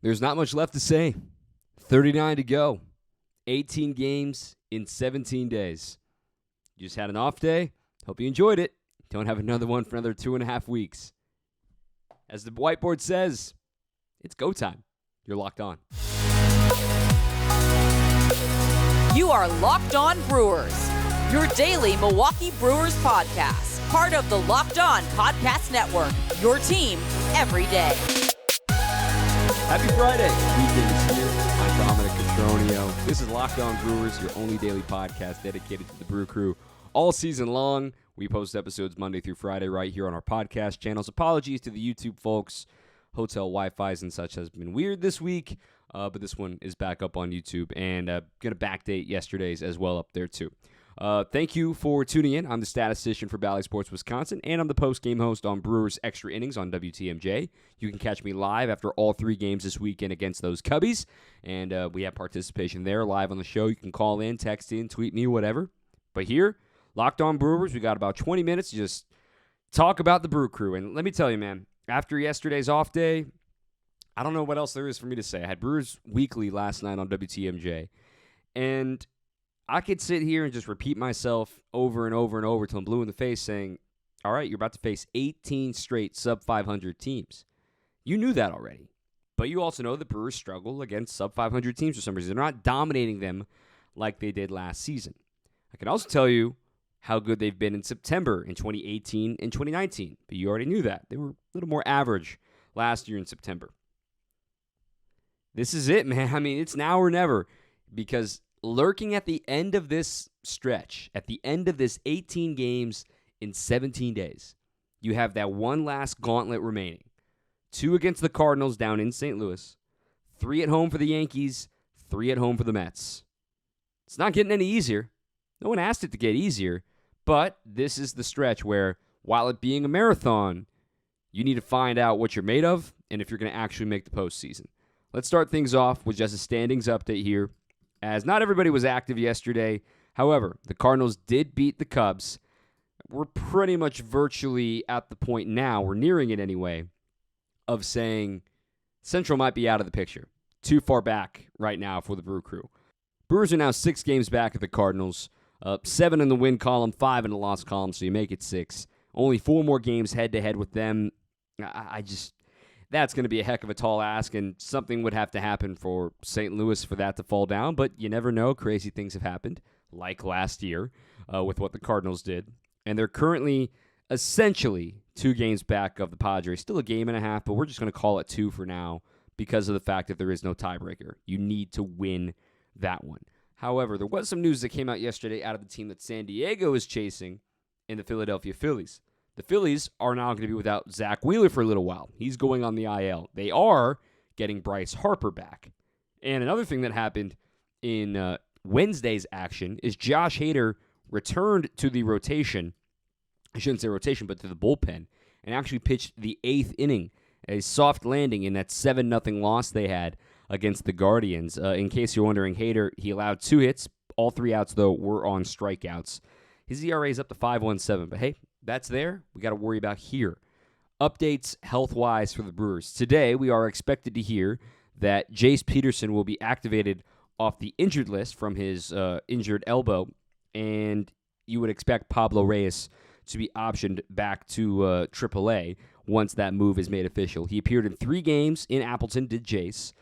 There's not much left to say. 39 to go. 18 games in 17 days. You just had an off day. Hope you enjoyed it. Don't have another one for another 2.5 weeks. As the whiteboard says, it's go time. You're locked on. You are Locked On Brewers, your daily Milwaukee Brewers podcast. Part of the Locked On Podcast Network, your team every day. Happy Friday. Weekend is here. I'm Dominic Cotroneo. This is Locked On Brewers, your only daily podcast dedicated to the Brew Crew all season long. We post episodes Monday through Friday right here on our podcast channels. Apologies to the YouTube folks. Hotel Wi-Fi's and such has been weird this week, but this one is back up on YouTube, and going to backdate yesterday's as well up there too. Thank you for tuning in. I'm the statistician for Valley Sports Wisconsin, and I'm the post-game host on Brewers Extra Innings on WTMJ. You can catch me live after all 3 games this weekend against those Cubbies, and we have participation there live on the show. You can call in, text in, tweet me, whatever. But here, Locked On Brewers, we got about 20 minutes to just talk about the Brew Crew. And let me tell you, man, after yesterday's off day, I don't know what else there is for me to say. I had Brewers Weekly last night on WTMJ, and I could sit here and just repeat myself over and over and over till I'm blue in the face saying, all right, you're about to face 18 straight sub-500 teams. You knew that already. But you also know the Brewers struggle against sub-500 teams for some reason. They're not dominating them like they did last season. I can also tell you how good they've been in September in 2018 and 2019. But you already knew that. They were a little more average last year in September. This is it, man. I mean, it's now or never, because lurking at the end of this stretch, at the end of this 18 games in 17 days, you have that one last gauntlet remaining. 2 against the Cardinals down in St. Louis, 3 at home for the Yankees, 3 at home for the Mets. It's not getting any easier. No one asked it to get easier, but this is the stretch where, while it being a marathon, you need to find out what you're made of and if you're going to actually make the postseason. Let's start things off with just a standings update here, as not everybody was active yesterday. However, the Cardinals did beat the Cubs. We're pretty much virtually at the point now, we're nearing it anyway, of saying Central might be out of the picture. Too far back right now for the Brew Crew. Brewers are now 6 games back at the Cardinals. 7 in the win column, 5 in the loss column, so you make it 6. Only 4 more games head-to-head with them. That's going to be a heck of a tall ask, and something would have to happen for St. Louis for that to fall down, but you never know. Crazy things have happened, like last year with what the Cardinals did. And they're currently essentially 2 games back of the Padres. Still a game and a half, but we're just going to call it 2 for now because of the fact that there is no tiebreaker. You need to win that one. However, there was some news that came out yesterday out of the team that San Diego is chasing in the Philadelphia Phillies. The Phillies are now going to be without Zach Wheeler for a little while. He's going on the IL. They are getting Bryce Harper back. And another thing that happened in Wednesday's action is Josh Hader returned to the rotation. I shouldn't say rotation, but to the bullpen, and actually pitched the 8th inning, a soft landing in that 7-0 loss they had against the Guardians. In case you're wondering, Hader, he allowed 2 hits. All 3 outs, though, were on strikeouts. His ERA is up to 5.17, but hey, that's there. We got to worry about here. Updates health-wise for the Brewers. Today, we are expected to hear that Jace Peterson will be activated off the injured list from his injured elbow, and you would expect Pablo Reyes to be optioned back to AAA once that move is made official. He appeared in 3 games in Appleton, did Jace.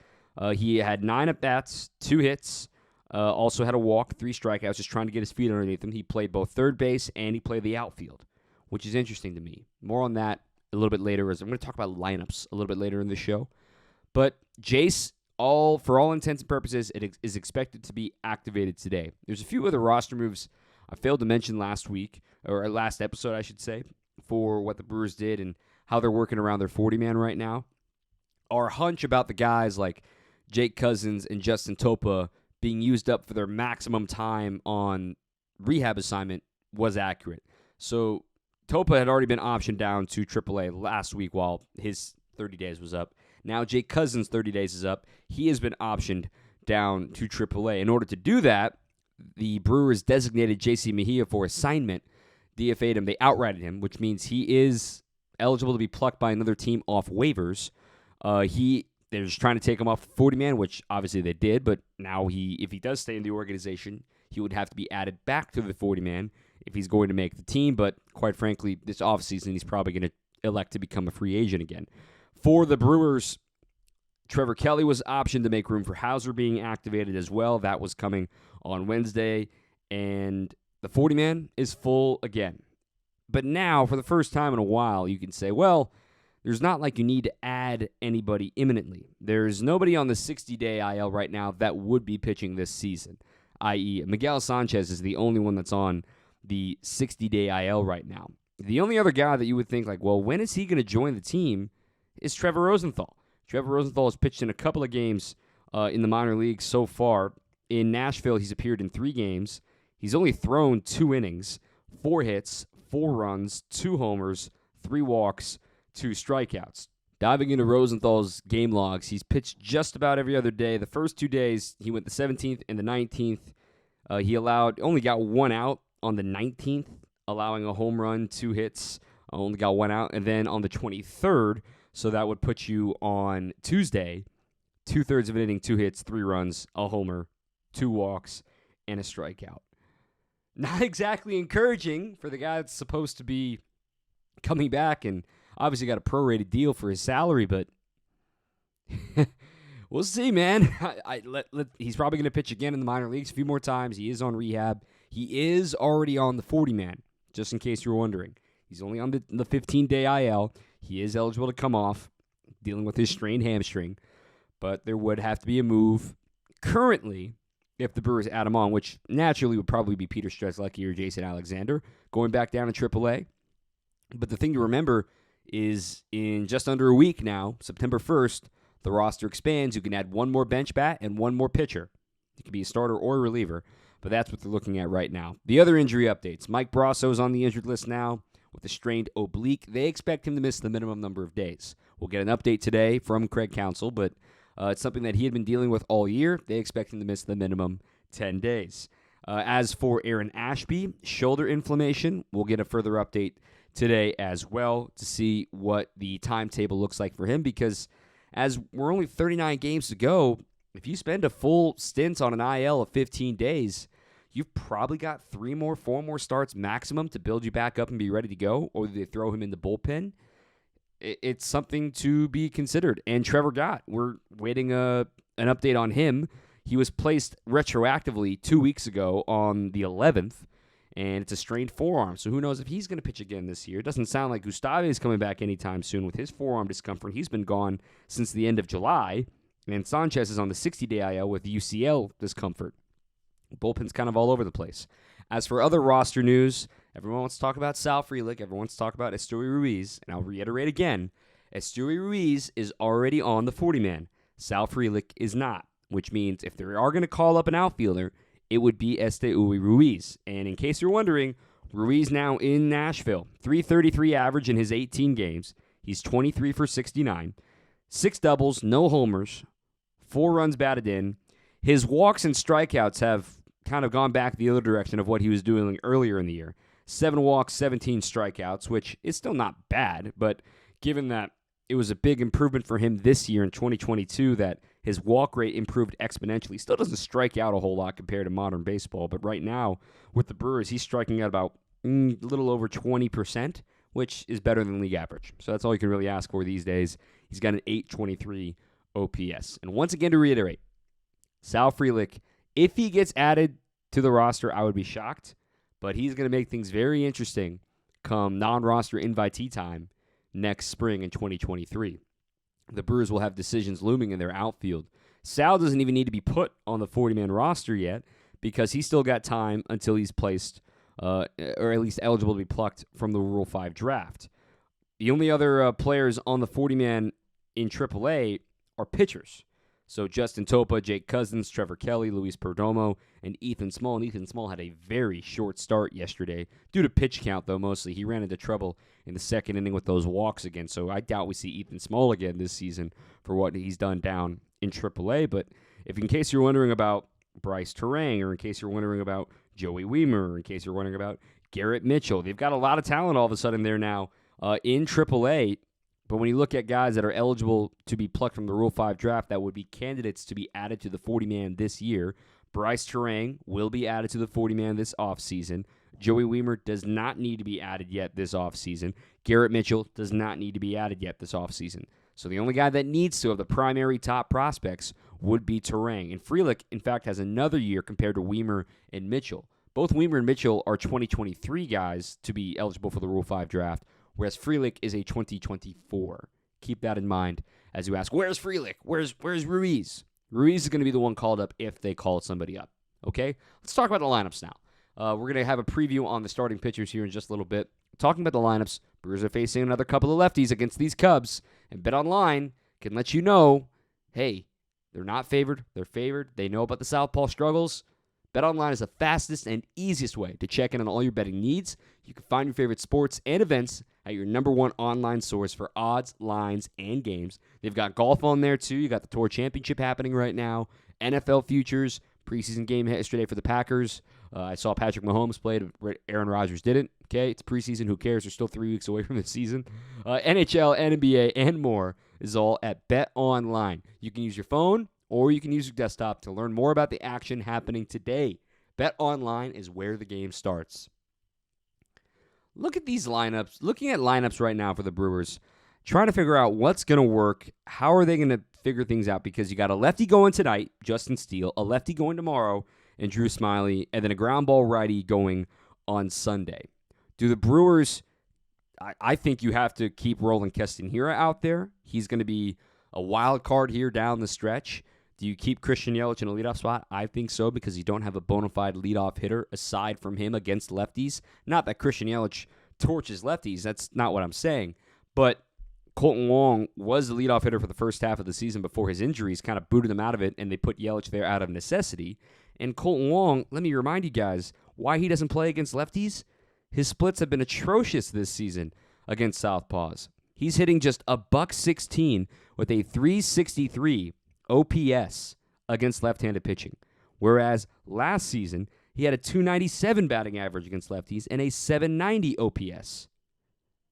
He had 9 at-bats, 2 hits, also had a walk, 3 strikeouts, just trying to get his feet underneath him. He played both third base and he played the outfield, which is interesting to me. More on that a little bit later, as I'm going to talk about lineups a little bit later in the show. But Jace, for all intents and purposes, it is expected to be activated today. There's a few other roster moves I failed to mention last week, or last episode, I should say, for what the Brewers did and how they're working around their 40-man right now. Our hunch about the guys like Jake Cousins and Justin Topa being used up for their maximum time on rehab assignment was accurate. So Topa had already been optioned down to AAA last week while his 30 days was up. Now Jake Cousins' 30 days is up. He has been optioned down to AAA. In order to do that, the Brewers designated J.C. Mejia for assignment, DFA'd him. They outrighted him, which means he is eligible to be plucked by another team off waivers. He they're just trying to take him off the 40-man, which obviously they did, but now if he does stay in the organization, he would have to be added back to the 40-man if he's going to make the team. But quite frankly, this offseason, he's probably going to elect to become a free agent again. For the Brewers, Trevor Kelly was optioned to make room for Hauser being activated as well. That was coming on Wednesday, and the 40-man is full again. But now, for the first time in a while, you can say, well, there's not like you need to add anybody imminently. There's nobody on the 60-day IL right now that would be pitching this season, i.e. Miguel Sanchez is the only one that's on the 60-day IL right now. The only other guy that you would think, like, well, when is he going to join the team is Trevor Rosenthal. Trevor Rosenthal has pitched in a couple of games in the minor leagues so far. In Nashville, he's appeared in 3 games. He's only thrown 2 innings, 4 hits, 4 runs, 2 homers, 3 walks, 2 strikeouts. Diving into Rosenthal's game logs, he's pitched just about every other day. The first 2 days, he went the 17th and the 19th. He only got 1 out on the 19th, allowing a home run, 2 hits, only got 1 out. And then on the 23rd, so that would put you on Tuesday, 2/3 of an inning, 2 hits, 3 runs, a homer, 2 walks, and a strikeout. Not exactly encouraging for the guy that's supposed to be coming back and obviously got a prorated deal for his salary, but we'll see, man. He's probably going to pitch again in the minor leagues a few more times. He is on rehab. He is already on the 40-man, just in case you were wondering. He's only on the 15-day IL. He is eligible to come off, dealing with his strained hamstring, but there would have to be a move currently if the Brewers add him on, which naturally would probably be Peter Strzelecki or Jason Alexander going back down to AAA. But the thing to remember is in just under a week now, September 1st, the roster expands. You can add 1 more bench bat and 1 more pitcher. It could be a starter or a reliever, but that's what they're looking at right now. The other injury updates. Mike Brasso's on the injured list now with a strained oblique. They expect him to miss the minimum number of days. We'll get an update today from Craig Counsell, but it's something that he had been dealing with all year. They expect him to miss the minimum 10 days. As for Aaron Ashby, shoulder inflammation, we'll get a further update today as well to see what the timetable looks like for him, because as we're only 39 games to go, if you spend a full stint on an IL of 15 days, you've probably got 4 more starts maximum to build you back up and be ready to go, or they throw him in the bullpen. It's something to be considered. And Trevor Gott, we're waiting an update on him. He was placed retroactively 2 weeks ago on the 11th, and it's a strained forearm. So who knows if he's going to pitch again this year. It doesn't sound like Gustave is coming back anytime soon with his forearm discomfort. He's been gone since the end of July, and Sanchez is on the 60-day IL with UCL discomfort. Bullpen's kind of all over the place. As for other roster news, everyone wants to talk about Sal Frelick. Everyone wants to talk about Esteury Ruiz. And I'll reiterate again, Esteury Ruiz is already on the 40-man. Sal Frelick is not, which means if they are going to call up an outfielder, it would be Esteury Ruiz. And in case you're wondering, Ruiz now in Nashville. .333 average in his 18 games. He's 23 for 69. 6 doubles, no homers, 4 runs batted in. His walks and strikeouts have kind of gone back the other direction of what he was doing earlier in the year. 7 walks, 17 strikeouts, which is still not bad, but given that it was a big improvement for him this year in 2022 that his walk rate improved exponentially. Still doesn't strike out a whole lot compared to modern baseball, but right now with the Brewers, he's striking out about a little over 20%, which is better than league average. So that's all you can really ask for these days. He's got an .823 OPS. And once again, to reiterate, Sal Frelick, if he gets added to the roster, I would be shocked, but he's going to make things very interesting come non-roster invitee time next spring in 2023. The Brewers will have decisions looming in their outfield. Sal doesn't even need to be put on the 40-man roster yet because he's still got time until he's placed, or at least eligible to be plucked from the Rule 5 draft. The only other players on the 40-man in AAA are pitchers. So Justin Topa, Jake Cousins, Trevor Kelly, Luis Perdomo, and Ethan Small. And Ethan Small had a very short start yesterday due to pitch count, though, mostly. He ran into trouble in the second inning with those walks again. So I doubt we see Ethan Small again this season for what he's done down in AAA. But if in case you're wondering about Bryce Terang, or in case you're wondering about Joey Weimer, or in case you're wondering about Garrett Mitchell, they've got a lot of talent all of a sudden there now in AAA. But when you look at guys that are eligible to be plucked from the Rule 5 draft that would be candidates to be added to the 40-man this year, Bryce Terang will be added to the 40-man this offseason. Joey Weimer does not need to be added yet this offseason. Garrett Mitchell does not need to be added yet this offseason. So the only guy that needs to have the primary top prospects would be Terang. And Frelick, in fact, has another year compared to Weimer and Mitchell. Both Weimer and Mitchell are 2023 guys to be eligible for the Rule 5 draft, whereas Frelick is a 2024. Keep that in mind as you ask, where's Frelick? Where's Ruiz? Ruiz is going to be the one called up if they call somebody up. Okay? Let's talk about the lineups now. We're going to have a preview on the starting pitchers here in just a little bit. Talking about the lineups, Brewers are facing another couple of lefties against these Cubs, and BetOnline can let you know, hey, they're not favored. They're favored. They know about the southpaw struggles. BetOnline is the fastest and easiest way to check in on all your betting needs. You can find your favorite sports and events at your number one online source for odds, lines, and games. They've got golf on there, too. You got the Tour Championship happening right now, NFL futures, preseason game yesterday for the Packers. I saw Patrick Mahomes played. Aaron Rodgers didn't. Okay, it's preseason. Who cares? We're still 3 weeks away from the season. NHL, NBA, and more is all at BetOnline. You can use your phone or you can use your desktop to learn more about the action happening today. BetOnline is where the game starts. Look at these lineups. Looking at lineups right now for the Brewers, trying to figure out what's going to work. How are they going to figure things out? Because you got a lefty going tonight, Justin Steele, a lefty going tomorrow, and Drew Smiley, and then a ground ball righty going on Sunday. Do the Brewers, I think you have to keep Roland Keston Hiura out there. He's going to be a wild card here down the stretch. Do you keep Christian Yelich in a leadoff spot? I think so, because you don't have a bona fide leadoff hitter aside from him against lefties. Not that Christian Yelich torches lefties. That's not what I'm saying. But Colton Wong was the leadoff hitter for the first half of the season before his injuries kind of booted him out of it, and they put Yelich there out of necessity. And Colton Wong, let me remind you guys why he doesn't play against lefties. His splits have been atrocious this season against southpaws. He's hitting just a .116 with a .363 OPS against left-handed pitching, whereas last season he had a .297 batting average against lefties and a .790 OPS.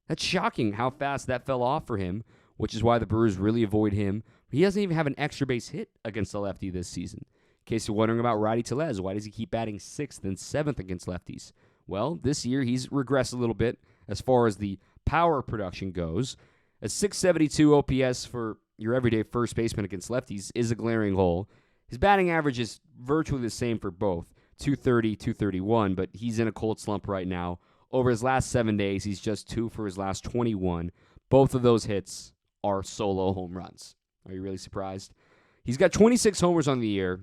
That's shocking how fast that fell off for him, which is why the Brewers really avoid him. He doesn't even have an extra base hit against the lefty this season. In case you're wondering about Rowdy Tellez, why does he keep batting 6th and 7th against lefties? Well, this year he's regressed a little bit as far as the power production goes. A .672 OPS for your everyday first baseman against lefties is a glaring hole. His batting average is virtually the same for both, 230, 231, but he's in a cold slump right now. Over his last 7 days, he's just 2 for his last 21. Both of those hits are solo home runs. Are you really surprised? He's got 26 homers on the year.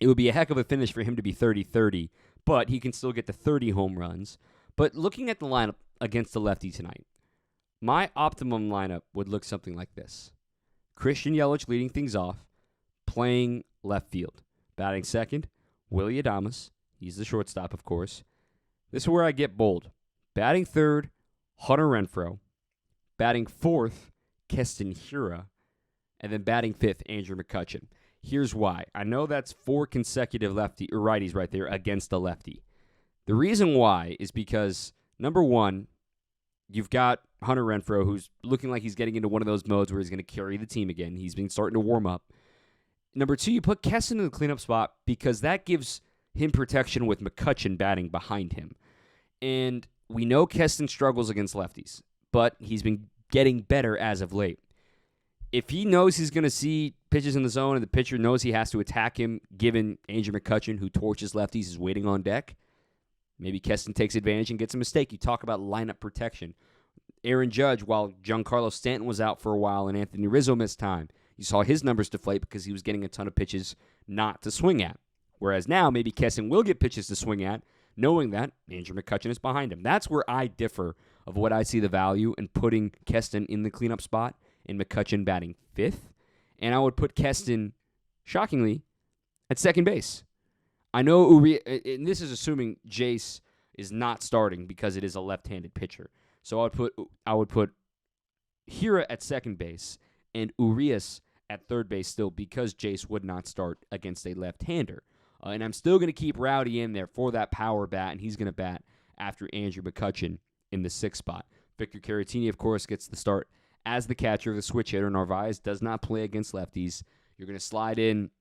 It would be a heck of a finish for him to be 30-30, but he can still get to 30 home runs. But looking at the lineup against the lefty tonight, my optimum lineup would look something like this. Christian Yelich leading things off, playing left field. Batting second, Willy Adames. He's the shortstop, of course. This is where I get bold. Batting third, Hunter Renfroe. Batting fourth, Keston Hiura. And then batting fifth, Andrew McCutchen. Here's why. I know that's 4 consecutive lefty or righties right there against a lefty. The reason why is because, number one, you've got Hunter Renfroe, who's looking like he's getting into one of those modes where he's going to carry the team again. He's been starting to warm up. Number two, you put Keston in the cleanup spot because that gives him protection with McCutchen batting behind him. And we know Keston struggles against lefties, but he's been getting better as of late. If he knows he's going to see pitches in the zone and the pitcher knows he has to attack him, given Andrew McCutchen, who torches lefties, is waiting on deck, maybe Keston takes advantage and gets a mistake. You talk about lineup protection. Aaron Judge, while Giancarlo Stanton was out for a while and Anthony Rizzo missed time, you saw his numbers deflate because he was getting a ton of pitches not to swing at. Whereas now, maybe Keston will get pitches to swing at, knowing that Andrew McCutchen is behind him. That's where I differ of what I see the value in putting Keston in the cleanup spot and McCutchen batting fifth. And I would put Keston, shockingly, at second base. I know Urias, and this is assuming Jace is not starting because it is a left-handed pitcher. So I would put Hiura at second base and Urias at third base still because Jace would not start against a left-hander. And I'm still going to keep Rowdy in there for that power bat, and he's going to bat after Andrew McCutchen in the 6th spot. Victor Caratini, of course, gets the start as the catcher, the switch hitter. Narvaez does not play against lefties. You're going to slide in.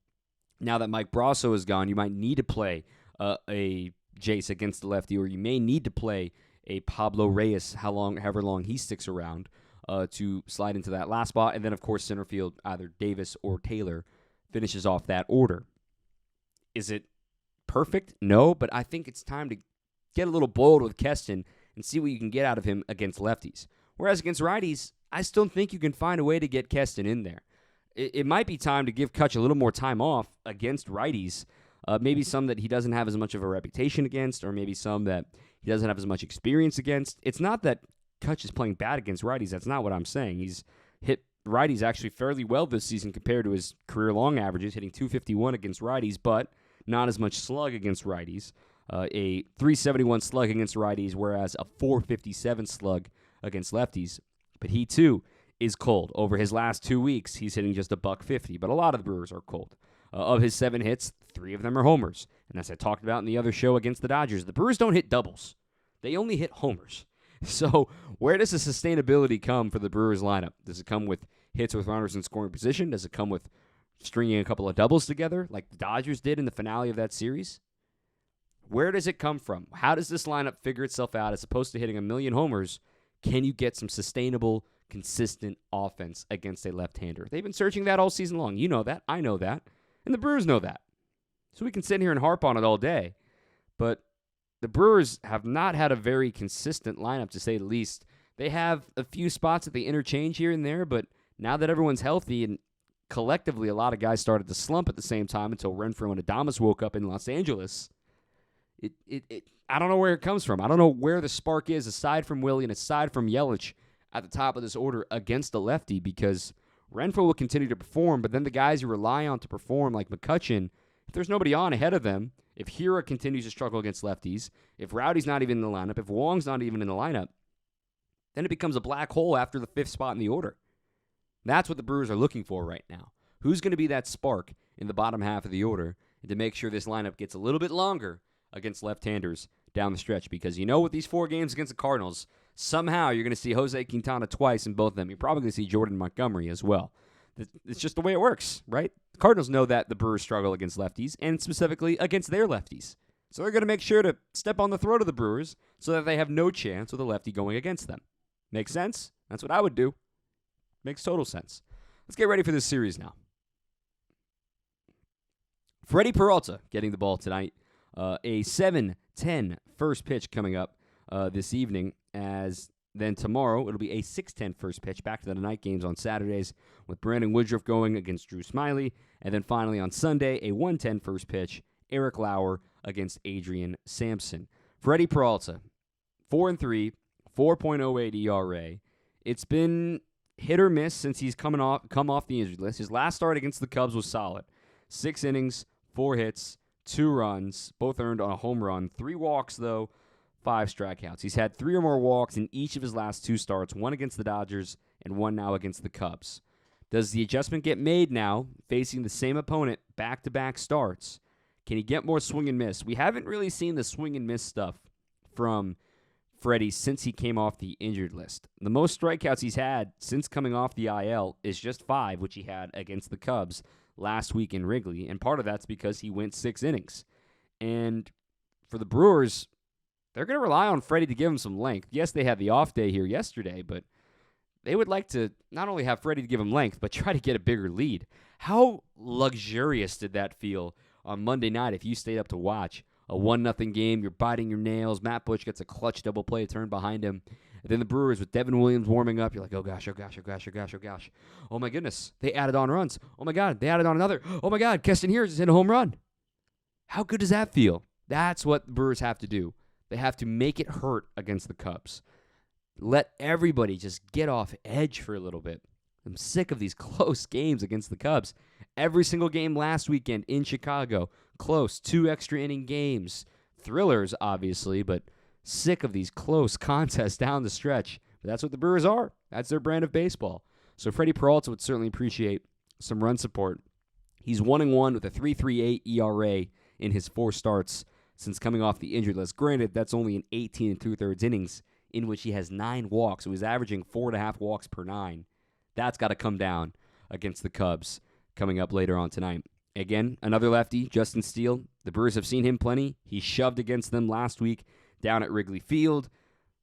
Now that Mike Brasso is gone, you might need to play a Jace against the lefty, or you may need to play a Pablo Reyes, however long he sticks around, to slide into that last spot. And then, of course, center field, either Davis or Taylor finishes off that order. Is it perfect? No, but I think it's time to get a little bold with Keston and see what you can get out of him against lefties. Whereas against righties, I still think you can find a way to get Keston in there. It might be time to give Kutch a little more time off against righties, maybe some that he doesn't have as much of a reputation against, or maybe some that he doesn't have as much experience against. It's not that Kutch is playing bad against righties. That's not what I'm saying. He's hit righties actually fairly well this season compared to his career-long averages, hitting .251 against righties, but not as much slug against righties. A .371 slug against righties, whereas a .457 slug against lefties. But he, too, is cold. Over his last 2 weeks, he's hitting just a .150, but a lot of the Brewers are cold. Of his 7 hits, 3 of them are homers. And as I talked about in the other show against the Dodgers, the Brewers don't hit doubles. They only hit homers. So where does the sustainability come for the Brewers lineup? Does it come with hits with runners in scoring position? Does it come with stringing a couple of doubles together like the Dodgers did in the finale of that series? Where does it come from? How does this lineup figure itself out? As opposed to hitting a million homers, can you get some sustainable, consistent offense against a left-hander? They've been searching that all season long. You know that. I know that. And the Brewers know that. So we can sit here and harp on it all day. But the Brewers have not had a very consistent lineup, to say the least. They have a few spots that they interchange here and there, but now that everyone's healthy and collectively a lot of guys started to slump at the same time until Renfroe and Adames woke up in Los Angeles, I don't know where it comes from. I don't know where the spark is aside from Willie and aside from Yelich at the top of this order against the lefty, because Renfroe will continue to perform, but then the guys you rely on to perform, like McCutchen, if there's nobody on ahead of them, if Hira continues to struggle against lefties, if Rowdy's not even in the lineup, if Wong's not even in the lineup, then it becomes a black hole after the 5th spot in the order. That's what the Brewers are looking for right now. Who's going to be that spark in the bottom half of the order and to make sure this lineup gets a little bit longer against left-handers down the stretch? Because you know with these 4 games against the Cardinals, somehow you're going to see Jose Quintana twice in both of them. You're probably going to see Jordan Montgomery as well. It's just the way it works, right? The Cardinals know that the Brewers struggle against lefties, and specifically against their lefties. So they're going to make sure to step on the throat of the Brewers so that they have no chance with a lefty going against them. Make sense? That's what I would do. Makes total sense. Let's get ready for this series now. Freddie Peralta getting the ball tonight. A 7:10 first pitch coming up this evening, as then tomorrow it'll be a 6:10 first pitch, back to the night games on Saturdays with Brandon Woodruff going against Drew Smyly, and then finally on Sunday a 1:10 first pitch, Eric Lauer against Adrian Sampson. Freddie Peralta, 4-3, 4.08 ERA. It's been hit or miss since he's come off the injured list. His last start against the Cubs was solid. 6 innings, 4 hits, 2 runs, both earned on a home run. 3 walks, though, 5 strikeouts. He's had 3 or more walks in each of his last 2 starts, 1 against the Dodgers and 1 now against the Cubs. Does the adjustment get made now, facing the same opponent back-to-back starts? Can he get more swing and miss? We haven't really seen the swing and miss stuff from Freddie since he came off the injured list. The most strikeouts he's had since coming off the IL is just 5, which he had against the Cubs last week in Wrigley, and part of that's because he went 6 innings. And for the Brewers, they're going to rely on Freddie to give him some length. Yes, they had the off day here yesterday, but they would like to not only have Freddie to give him length, but try to get a bigger lead. How luxurious did that feel on Monday night if you stayed up to watch a 1-0 game? You're biting your nails. Matt Bush gets a clutch double play turn behind him. And then the Brewers with Devin Williams warming up. You're like, oh gosh, oh gosh, oh gosh, oh gosh, oh gosh. Oh my goodness, they added on runs. Oh my God, they added on another. Oh my God, Keston here just hit a home run. How good does that feel? That's what the Brewers have to do. They have to make it hurt against the Cubs. Let everybody just get off edge for a little bit. I'm sick of these close games against the Cubs. Every single game last weekend in Chicago, close, 2 extra inning games. Thrillers, obviously, but sick of these close contests down the stretch. But that's what the Brewers are. That's their brand of baseball. So Freddie Peralta would certainly appreciate some run support. He's 1-1 with a 3.38 ERA in his 4 starts since coming off the injured list. Granted, that's only in 18 2/3 innings in which he has 9 walks. So he's averaging 4.5 walks per 9 That's got to come down against the Cubs coming up later on tonight. Again, another lefty, Justin Steele. The Brewers have seen him plenty. He shoved against them last week down at Wrigley Field.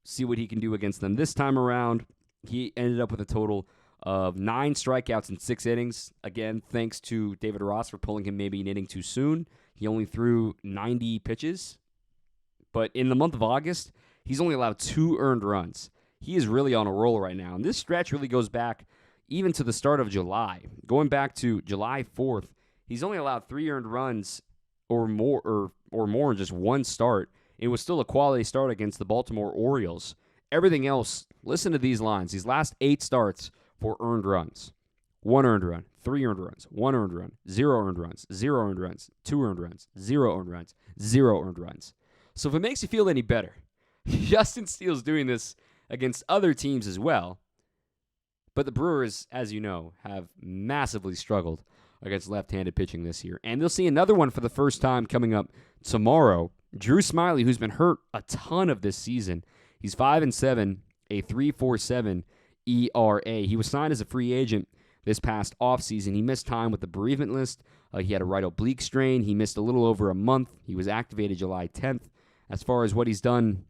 See what he can do against them this time around. He ended up with a total of 9 strikeouts in 6 innings. Again, thanks to David Ross for pulling him maybe an inning too soon. He only threw 90 pitches. But in the month of August, he's only allowed 2 earned runs. He is really on a roll right now. And this stretch really goes back even to the start of July. Going back to July 4th, he's only allowed 3 earned runs or more in just one start. It was still a quality start against the Baltimore Orioles. Everything else, listen to these lines. These last 8 starts for earned runs. 1 earned run, 3 earned runs, 1 earned run, 0 earned runs, 0 earned runs, 2 earned runs, 0 earned runs, 0 earned runs. So if it makes you feel any better, Justin Steele's doing this against other teams as well. But the Brewers, as you know, have massively struggled against left-handed pitching this year. And they'll see another one for the first time coming up tomorrow. Drew Smyly, who's been hurt a ton of this season. He's 5-7, a 3.47 ERA. He was signed as a free agent this past offseason. He missed time with the bereavement list. He had a right oblique strain. He missed a little over a month. He was activated July 10th. As far as what he's done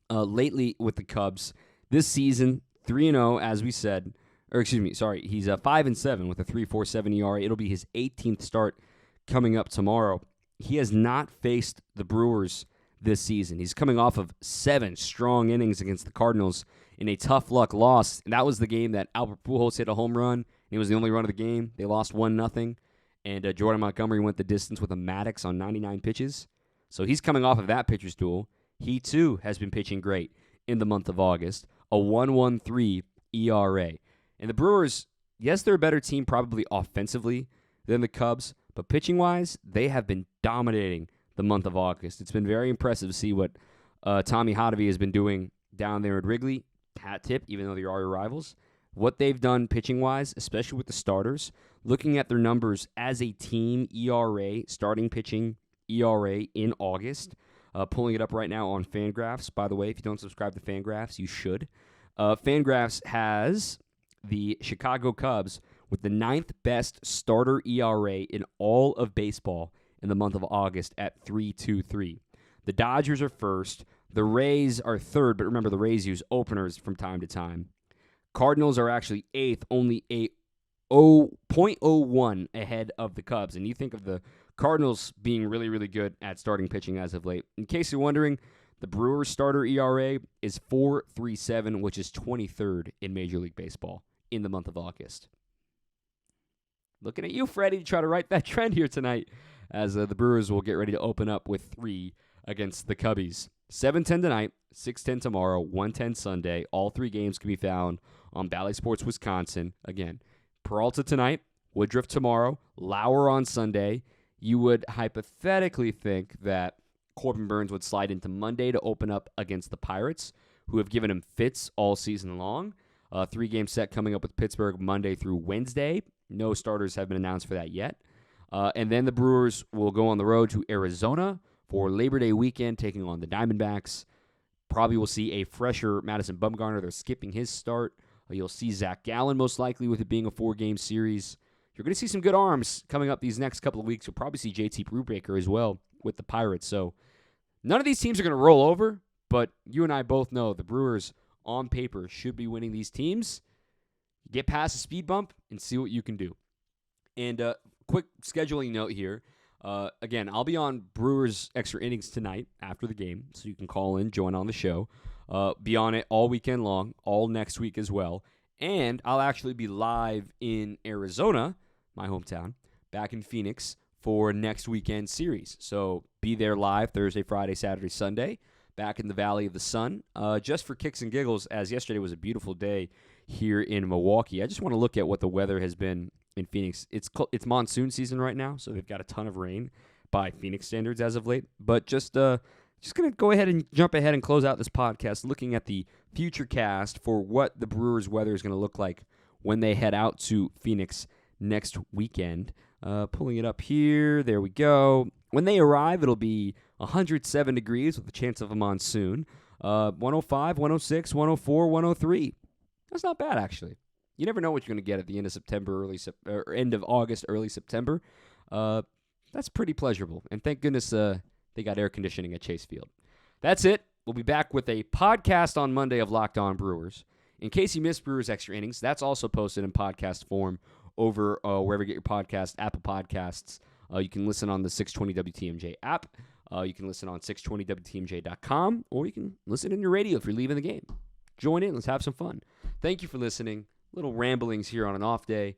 lately with the Cubs, this season, 3-0, as we said. He's 5-7 with a 3.47 ERA. It'll be his 18th start coming up tomorrow. He has not faced the Brewers this season. He's coming off of 7 strong innings against the Cardinals in a tough luck loss. And that was the game that Albert Pujols hit a home run. He was the only run of the game. They lost 1-0. And Jordan Montgomery went the distance with a Maddox on 99 pitches. So he's coming off of that pitcher's duel. He, too, has been pitching great in the month of August. A 1.13 ERA. And the Brewers, yes, they're a better team probably offensively than the Cubs. But pitching-wise, they have been dominating the month of August. It's been very impressive to see what Tommy Hotovy has been doing down there at Wrigley. Hat tip, even though they are your rivals. What they've done pitching-wise, especially with the starters, looking at their numbers as a team, ERA, starting pitching ERA in August, pulling it up right now on Fangraphs. By the way, if you don't subscribe to Fangraphs, you should. Fangraphs has the Chicago Cubs with the 9th best starter ERA in all of baseball in the month of August at 3.23. The Dodgers are first. The Rays are third, but remember the Rays use openers from time to time. Cardinals are actually 8th, only a 0.01 ahead of the Cubs. And you think of the Cardinals being really, really good at starting pitching as of late. In case you're wondering, the Brewers starter ERA is 4.37, which is 23rd in Major League Baseball in the month of August. Looking at you, Freddie, to try to right that trend here tonight as the Brewers will get ready to open up with 3 against the Cubbies. 7:10 tonight, 6:10 tomorrow, 1:10 Sunday. All 3 games can be found on Bally Sports Wisconsin. Again, Peralta tonight, Woodruff tomorrow, Lauer on Sunday. You would hypothetically think that Corbin Burns would slide into Monday to open up against the Pirates, who have given him fits all season long. 3-game set coming up with Pittsburgh Monday through Wednesday. No starters have been announced for that yet. And then the Brewers will go on the road to Arizona for Labor Day weekend, taking on the Diamondbacks. Probably will see a fresher Madison Bumgarner. They're skipping his start. You'll see Zach Gallen most likely with it being a 4-game series. You're going to see some good arms coming up these next couple of weeks. You'll probably see JT Brubaker as well with the Pirates. So none of these teams are going to roll over, but you and I both know the Brewers on paper should be winning these teams. Get past the speed bump and see what you can do. And quick scheduling note here. Again, I'll be on Brewers Extra Innings tonight after the game, so you can call in, join on the show. Be on it all weekend long, all next week as well. And I'll actually be live in Arizona, my hometown, back in Phoenix for next weekend series. So be there live Thursday, Friday, Saturday, Sunday, back in the Valley of the Sun, just for kicks and giggles, as yesterday was a beautiful day here in Milwaukee. I just want to look at what the weather has been in Phoenix. It's monsoon season right now, so they've got a ton of rain by Phoenix standards as of late. But just going to go ahead and jump ahead and close out this podcast looking at the future cast for what the Brewers' weather is going to look like when they head out to Phoenix next weekend. Pulling it up here. There we go. When they arrive, it'll be 107 degrees with a chance of a monsoon. 105, 106, 104, 103. That's not bad, actually. You never know what you're going to get at the end of September, end of August, early September. That's pretty pleasurable. And thank goodness they got air conditioning at Chase Field. That's it. We'll be back with a podcast on Monday of Locked On Brewers. In case you missed Brewers Extra Innings, that's also posted in podcast form over wherever you get your podcast, Apple Podcasts. You can listen on the 620 WTMJ app. You can listen on 620WTMJ.com, or you can listen in your radio if you're leaving the game. Join in. Let's have some fun. Thank you for listening. Little ramblings here on an off day.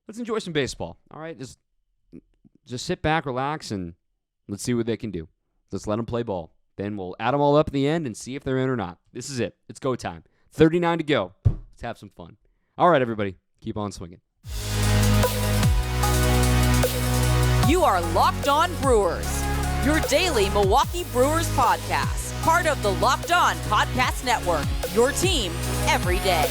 Let's enjoy some baseball. All right, just sit back, relax, and let's see what they can do. Let's let them play ball. Then we'll add them all up at the end and see if they're in or not. This is it. It's go time. 39 to go. Let's have some fun. All right, everybody. Keep on swinging. You are Locked On Brewers, your daily Milwaukee Brewers podcast. Part of the Locked On Podcast Network, your team every day.